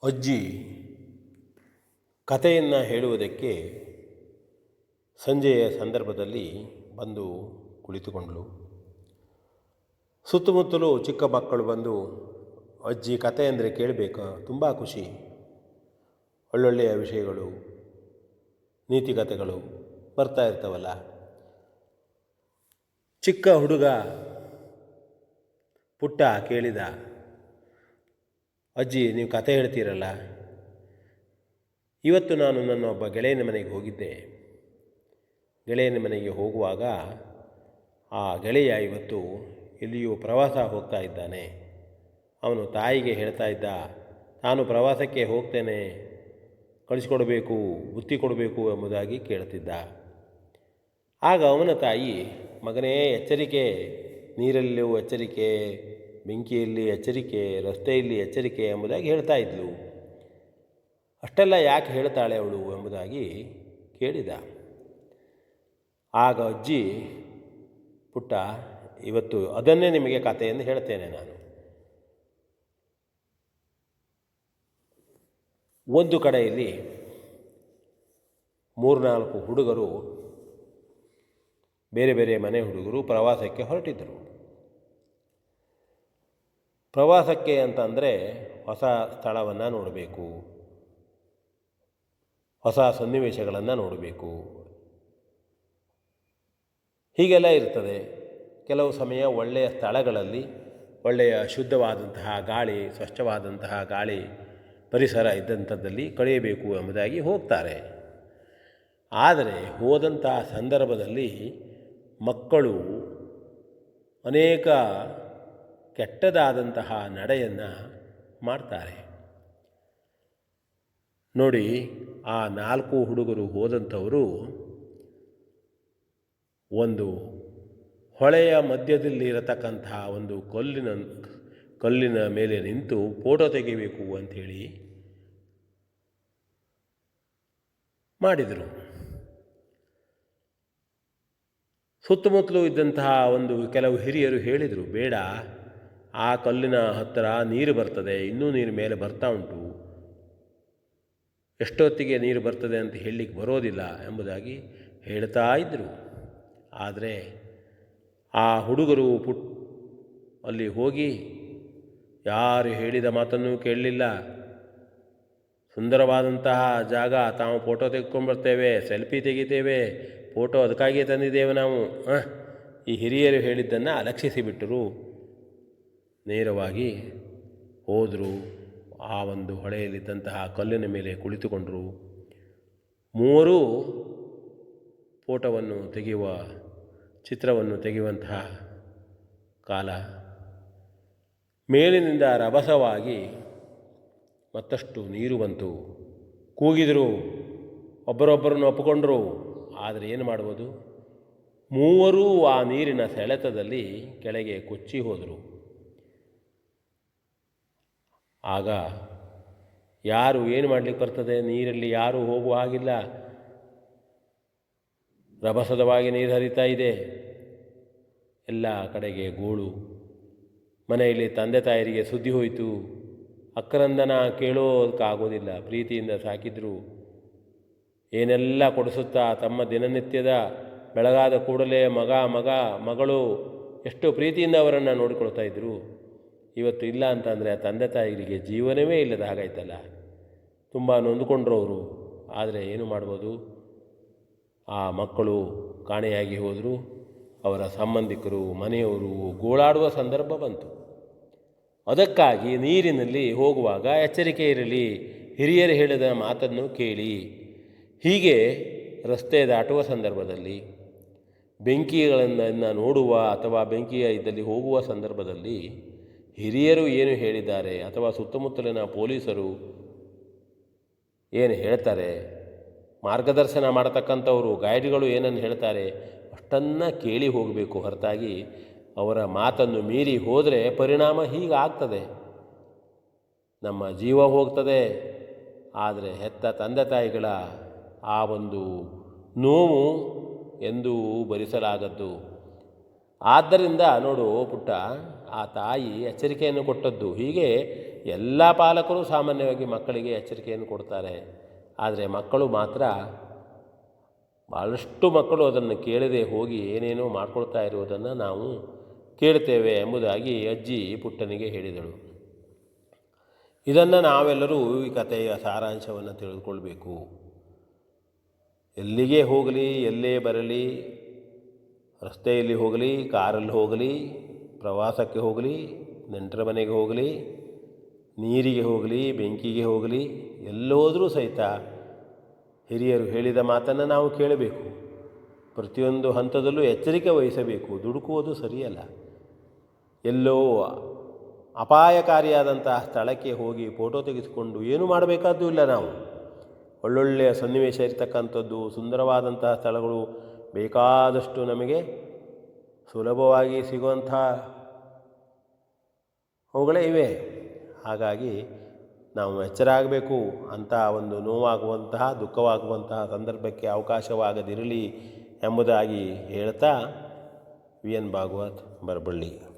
ಅಜ್ಜಿ ಕಥೆಯನ್ನು ಹೇಳುವುದಕ್ಕೆ ಸಂಜೆಯ ಸಂದರ್ಭದಲ್ಲಿ ಬಂದು ಕುಳಿತುಕೊಂಡಳು. ಸುತ್ತಮುತ್ತಲೂ ಚಿಕ್ಕ ಮಕ್ಕಳು ಬಂದು ಅಜ್ಜಿ ಕಥೆ ಅಂದರೆ ಕೇಳಬೇಕಾ, ತುಂಬ ಖುಷಿ, ಒಳ್ಳೊಳ್ಳೆಯ ವಿಷಯಗಳು, ನೀತಿಕಥೆಗಳು ಬರ್ತಾ ಇರ್ತವಲ್ಲ. ಚಿಕ್ಕ ಹುಡುಗ ಪುಟ್ಟ ಕೇಳಿದ, ಅಜ್ಜಿ ನೀವು ಕಥೆ ಹೇಳ್ತೀರಲ್ಲ, ಇವತ್ತು ನಾನು ನನ್ನ ಒಬ್ಬ ಗೆಳೆಯನ ಮನೆಗೆ ಹೋಗಿದ್ದೆ. ಗೆಳೆಯನ ಮನೆಗೆ ಹೋಗುವಾಗ ಆ ಗೆಳೆಯ ಇವತ್ತು ಎಲ್ಲಿಯೂ ಪ್ರವಾಸ ಹೋಗ್ತಾ ಇದ್ದಾನೆ. ಅವನು ತಾಯಿಗೆ ಹೇಳ್ತಾ ಇದ್ದ, ನಾನು ಪ್ರವಾಸಕ್ಕೆ ಹೋಗ್ತೇನೆ, ಕಳಿಸ್ಕೊಡ್ಬೇಕು, ಬುತ್ತಿ ಕೊಡಬೇಕು ಎಂಬುದಾಗಿ ಕೇಳ್ತಿದ್ದ. ಆಗ ಅವನ ತಾಯಿ, ಮಗನೇ ಎಚ್ಚರಿಕೆ, ನೀರಲ್ಲೂ ಎಚ್ಚರಿಕೆ, ಬೆಂಕಿಯಲ್ಲಿ ಎಚ್ಚರಿಕೆ, ರಸ್ತೆಯಲ್ಲಿ ಎಚ್ಚರಿಕೆ ಎಂಬುದಾಗಿ ಹೇಳ್ತಾ ಇದ್ಲು. ಅಷ್ಟೆಲ್ಲ ಯಾಕೆ ಹೇಳ್ತಾಳೆ ಅವಳು ಎಂಬುದಾಗಿ ಕೇಳಿದ. ಆಗ ಅಜ್ಜಿ, ಪುಟ್ಟ ಇವತ್ತು ಅದನ್ನೇ ನಿಮಗೆ ಕಥೆಯನ್ನು ಹೇಳ್ತೇನೆ ನಾನು. ಒಂದು ಕಡೆಯಲ್ಲಿ 3-4 ಹುಡುಗರು, ಬೇರೆ ಬೇರೆ ಮನೆ ಹುಡುಗರು ಪ್ರವಾಸಕ್ಕೆ ಹೊರಟಿದ್ದರು. ಪ್ರವಾಸಕ್ಕೆ ಅಂತಂದರೆ ಹೊಸ ಸ್ಥಳವನ್ನು ನೋಡಬೇಕು, ಹೊಸ ಸನ್ನಿವೇಶಗಳನ್ನು ನೋಡಬೇಕು, ಹೀಗೆಲ್ಲ ಇರ್ತದೆ. ಕೆಲವು ಸಮಯ ಒಳ್ಳೆಯ ಸ್ಥಳಗಳಲ್ಲಿ ಒಳ್ಳೆಯ ಶುದ್ಧವಾದಂತಹ ಗಾಳಿ, ಸ್ವಚ್ಛವಾದಂತಹ ಗಾಳಿ, ಪರಿಸರ ಇದ್ದಂಥದ್ದಲ್ಲಿ ಕಳೆಯಬೇಕು ಎಂಬುದಾಗಿ ಹೋಗ್ತಾರೆ. ಆದರೆ ಹೋದಂತಹ ಸಂದರ್ಭದಲ್ಲಿ ಮಕ್ಕಳು ಅನೇಕ ಕೆಟ್ಟದಾದಂತಹ ನಡೆಯನ್ನು ಮಾಡ್ತಾರೆ. ನೋಡಿ, ಆ 4 ಹುಡುಗರು ಹೋದಂಥವರು ಒಂದು ಹೊಳೆಯ ಮಧ್ಯದಲ್ಲಿ ಇರತಕ್ಕಂತಹ ಒಂದು ಕಲ್ಲಿನ ಮೇಲೆ ನಿಂತು ಫೋಟೋ ತೆಗಿಬೇಕು ಅಂಥೇಳಿ ಮಾಡಿದರು. ಸುತ್ತಮುತ್ತಲೂ ಇದ್ದಂತಹ ಕೆಲವು ಹಿರಿಯರು ಹೇಳಿದರು, ಬೇಡ, ಆ ಕಲ್ಲಿನ ಹತ್ತಿರ ನೀರು ಬರ್ತದೆ, ಇನ್ನೂ ನೀರು ಮೇಲೆ ಬರ್ತಾ ಉಂಟು, ಎಷ್ಟೊತ್ತಿಗೆ ನೀರು ಬರ್ತದೆ ಅಂತ ಹೇಳಲಿಕ್ಕೆ ಬರೋದಿಲ್ಲ ಎಂಬುದಾಗಿ ಹೇಳ್ತಾ ಇದ್ದರು. ಆದರೆ ಆ ಹುಡುಗರು ಅಲ್ಲಿ ಹೋಗಿ ಯಾರು ಹೇಳಿದ ಮಾತನ್ನು ಕೇಳಲಿಲ್ಲ. ಸುಂದರವಾದಂತಹ ಜಾಗ, ತಾವು ಫೋಟೋ ತೆಗೆದುಕೊಂಡ್ಬರ್ತೇವೆ, ಸೆಲ್ಫಿ ತೆಗಿತೇವೆ, ಫೋಟೋ ಅದಕ್ಕಾಗಿಯೇ ತಂದಿದ್ದೇವೆ ನಾವು, ಈ ಹಿರಿಯರು ಹೇಳಿದ್ದನ್ನು ಅಲಕ್ಷಿಸಿಬಿಟ್ಟರು. ನೇರವಾಗಿ ಹೋದರು. ಆ ಒಂದು ಹೊಳೆಯಲ್ಲಿದ್ದಂತಹ ಕಲ್ಲಿನ ಮೇಲೆ ಕುಳಿತುಕೊಂಡರು. 3 ಫೋಟೋವನ್ನು ತೆಗೆಯುವ, ಚಿತ್ರವನ್ನು ತೆಗೆಯುವಂತಹ ಕಾಲ. ಮೇಲಿನಿಂದ ರಭಸವಾಗಿ ಮತ್ತಷ್ಟು ನೀರು ಬಂತು. ಕೂಗಿದರು, ಒಬ್ಬರೊಬ್ಬರನ್ನು ಒಪ್ಪಿಕೊಂಡರು. ಆದರೆ ಏನು ಮಾಡ್ಬೋದು, 3 ಆ ನೀರಿನ ಸೆಳೆತದಲ್ಲಿ ಕೆಳಗೆ ಕೊಚ್ಚಿ ಹೋದರು. ಆಗ ಯಾರು ಏನು ಮಾಡಲಿಕ್ಕೆ ಬರ್ತದೆ, ನೀರಲ್ಲಿ ಯಾರೂ ಹೋಗುವ ಹಾಗಿಲ್ಲ, ರಭಸದವಾಗಿ ನೀರು ಹರಿತಾ ಇದೆ, ಎಲ್ಲ ಕಡೆಗೆ ಗೋಳು. ಮನೆಯಲ್ಲಿ ತಂದೆ ತಾಯರಿಗೆ ಸುದ್ದಿ ಹೋಯಿತು. ಅಕ್ಕರಂದನ ಕೇಳೋದಕ್ಕಾಗೋದಿಲ್ಲ, ಪ್ರೀತಿಯಿಂದ ಸಾಕಿದ್ರು, ಏನೆಲ್ಲ ಕೊಡಿಸುತ್ತಾ ತಮ್ಮ ದಿನನಿತ್ಯದ ಬೆಳಗಾದ ಕೂಡಲೇ ಮಗಳು ಎಷ್ಟು ಪ್ರೀತಿಯಿಂದ ಅವರನ್ನು ನೋಡಿಕೊಳ್ತಾ ಇದ್ದರು. ಇವತ್ತು ಇಲ್ಲ ಅಂತಂದರೆ ಆ ತಂದೆ ತಾಯಿಗಳಿಗೆ ಜೀವನವೇ ಇಲ್ಲದ ಹಾಗಾಯ್ತಲ್ಲ. ತುಂಬ ನೊಂದುಕೊಂಡ್ರು ಅವರು. ಆದರೆ ಏನು ಮಾಡ್ಬೋದು, ಆ ಮಕ್ಕಳು ಕಾಣೆಯಾಗಿ ಹೋದರು. ಅವರ ಸಂಬಂಧಿಕರು, ಮನೆಯವರು ಗೋಳಾಡುವ ಸಂದರ್ಭ ಬಂತು. ಅದಕ್ಕಾಗಿ ನೀರಿನಲ್ಲಿ ಹೋಗುವಾಗ ಎಚ್ಚರಿಕೆ ಇರಲಿ, ಹಿರಿಯರು ಹೇಳಿದ ಮಾತನ್ನು ಕೇಳಿ. ಹೀಗೆ ರಸ್ತೆ ದಾಟುವ ಸಂದರ್ಭದಲ್ಲಿ, ಬೆಂಕಿಗಳನ್ನು ನೋಡುವ ಅಥವಾ ಬೆಂಕಿಯ ಇದ್ದಲ್ಲಿ ಹೋಗುವ ಸಂದರ್ಭದಲ್ಲಿ ಹಿರಿಯರು ಏನು ಹೇಳಿದ್ದಾರೆ ಅಥವಾ ಸುತ್ತಮುತ್ತಲಿನ ಪೊಲೀಸರು ಏನು ಹೇಳ್ತಾರೆ, ಮಾರ್ಗದರ್ಶನ ಮಾಡತಕ್ಕಂಥವರು ಗೈಡ್ಗಳು ಏನನ್ನು ಹೇಳ್ತಾರೆ ಅಷ್ಟನ್ನು ಕೇಳಿ ಹೋಗಬೇಕು. ಹೊರತಾಗಿ ಅವರ ಮಾತನ್ನು ಮೀರಿ ಹೋದರೆ ಪರಿಣಾಮ ಹೀಗಾಗ್ತದೆ, ನಮ್ಮ ಜೀವ ಹೋಗ್ತದೆ. ಆದರೆ ಹೆತ್ತ ತಂದೆ ತಾಯಿಗಳ ಆ ಒಂದು ನೋವು ಎಂದೂ ಭರಿಸಲಾಗದ್ದು. ಆದ್ದರಿಂದ ನೋಡು ಪುಟ್ಟ, ಆ ತಾಯಿ ಎಚ್ಚರಿಕೆಯನ್ನು ಕೊಟ್ಟದ್ದು. ಹೀಗೆ ಎಲ್ಲ ಪಾಲಕರು ಸಾಮಾನ್ಯವಾಗಿ ಮಕ್ಕಳಿಗೆ ಎಚ್ಚರಿಕೆಯನ್ನು ಕೊಡ್ತಾರೆ. ಆದರೆ ಮಕ್ಕಳು ಮಾತ್ರ ಭಾಳಷ್ಟು ಮಕ್ಕಳು ಅದನ್ನು ಕೇಳದೆ ಹೋಗಿ ಏನೇನೋ ಮಾಡ್ಕೊಳ್ತಾ ಇರುವುದನ್ನು ನಾವು ಕೇಳ್ತೇವೆ ಎಂಬುದಾಗಿ ಅಜ್ಜಿ ಪುಟ್ಟನಿಗೆ ಹೇಳಿದಳು. ಇದನ್ನು ನಾವೆಲ್ಲರೂ ಈ ಕಥೆಯ ಸಾರಾಂಶವನ್ನು ತಿಳಿದುಕೊಳ್ಬೇಕು. ಎಲ್ಲಿಗೆ ಹೋಗಲಿ, ಎಲ್ಲೇ ಬರಲಿ, ರಸ್ತೆಯಲ್ಲಿ ಹೋಗಲಿ, ಕಾರಲ್ಲಿ ಹೋಗಲಿ, ಪ್ರವಾಸಕ್ಕೆ ಹೋಗಲಿ, ನೆಂಟರ ಮನೆಗೆ ಹೋಗಲಿ, ನೀರಿಗೆ ಹೋಗಲಿ, ಬೆಂಕಿಗೆ ಹೋಗಲಿ, ಎಲ್ಲೋದರೂ ಸಹಿತ ಹಿರಿಯರು ಹೇಳಿದ ಮಾತನ್ನು ನಾವು ಕೇಳಬೇಕು. ಪ್ರತಿಯೊಂದು ಹಂತದಲ್ಲೂ ಎಚ್ಚರಿಕೆ ವಹಿಸಬೇಕು. ದುಡುಕುವುದು ಸರಿಯಲ್ಲ. ಎಲ್ಲೋ ಅಪಾಯಕಾರಿಯಾದಂತಹ ಸ್ಥಳಕ್ಕೆ ಹೋಗಿ ಫೋಟೋ ತೆಗೆಸಿಕೊಂಡು ಏನೂ ಮಾಡಬೇಕಾದ್ದೂ ಇಲ್ಲ. ನಾವು ಒಳ್ಳೊಳ್ಳೆಯ ಸನ್ನಿವೇಶ ಇರತಕ್ಕಂಥದ್ದು, ಸುಂದರವಾದಂತಹ ಸ್ಥಳಗಳು ಬೇಕಾದಷ್ಟು ನಮಗೆ ಸುಲಭವಾಗಿ ಸಿಗುವಂಥ ಅವುಗಳೇ ಇವೆ. ಹಾಗಾಗಿ ನಾವು ಎಚ್ಚರ ಆಗಬೇಕು. ಅಂಥ ಒಂದು ನೋವಾಗುವಂತಹ, ದುಃಖವಾಗುವಂತಹ ಸಂದರ್ಭಕ್ಕೆ ಅವಕಾಶವಾಗದಿರಲಿ ಎಂಬುದಾಗಿ ಹೇಳ್ತಾ ವಿ ಎನ್ ಭಾಗವತ್, ಬರಬಳ್ಳಿ.